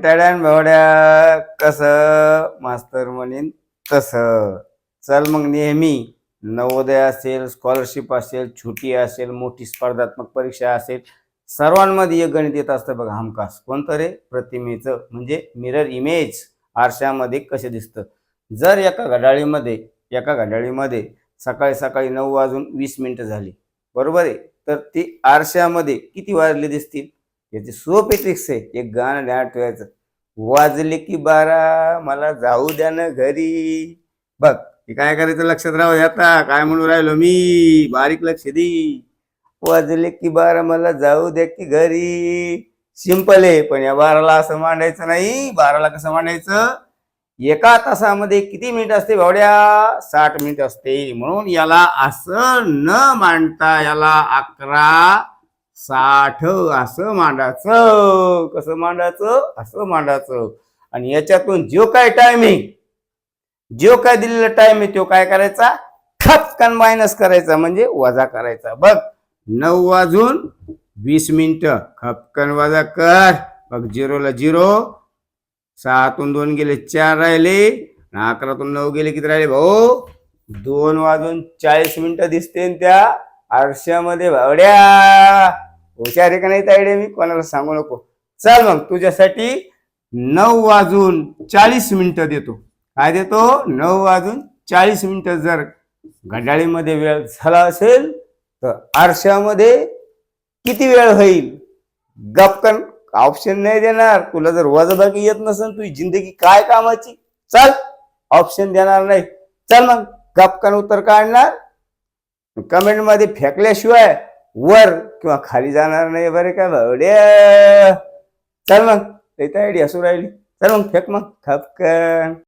टड्यान भावड्या कसं मास्तर म्हणेन तसं. चल मग नेहमी नवोदय असेल, स्कॉलरशिप असेल, छोटी असेल, मोठी स्पर्धात्मक परीक्षा असेल, सर्वांमध्ये एक गणित येत असतं बघा हमखास. कोणतं रे? प्रतिमेचं, म्हणजे मिरर इमेज. आरशामध्ये कसे दिसतं. जर एका घड्याळीमध्ये सकाळी सकाळी 9:20 झाली, बरोबर आहे, तर ती आरशामध्ये किती वाजले दिसतील? याची सोपी ट्रिक्स आहे. एक गाणं ध्यानात ठेवायचं. वाजले की 12 मला जाऊ द्या ना घरी. बघ, हे काय करायचं लक्षात राहू आता काय म्हणून राहिलो मी, बारीक लक्ष दे. वाजले की 12 मला जाऊ द्या की घरी. सिंपल आहे, पण या 12ला असं मांडायचं नाही. 12ला कसं मांडायचं? एका तासामध्ये किती मिनिट असते भावड्या? 60 मिनिट असते. म्हणून याला असं न मांडता याला 11:60 असं मांडायचं. कसं मांडायचं? असं मांडायचं. आणि याच्यातून जो काय दिलेला टाइम आहे तो काय करायचा? खपकन मायनस करायचा, म्हणजे वजा करायचा. बघ, 9:20 खपकन वजा कर. बघ, 0ला 0, 6तून 2 गेले 4 राहिले, 11तून 9 गेले किती राहिले भाऊ? 2:40 दिसते त्या आरशामध्ये भावड्या. हुशार आहे का नाही तायडे? मी कोणाला सांगू नको. चल मग तुझ्यासाठी 9:40 देतो. काय देतो? 9:40. जर घड्याळीमध्ये वेळ झाला असेल तर आरशामध्ये किती वेळ होईल? गपकन ऑप्शन नाही देणार. तुला जर वजाबाकी येत नसेल तुझी जिंदगी काय कामाची? चल, ऑप्शन देणार नाही. चल मग गपकन उत्तर काढणार. कमेंट मध्ये फेकल्याशिवाय वर किंवा खाली जाणार नाही बरे का भावड्या. चल मग, आयडिया असू राहिली. चल मग फेक मग खपकन.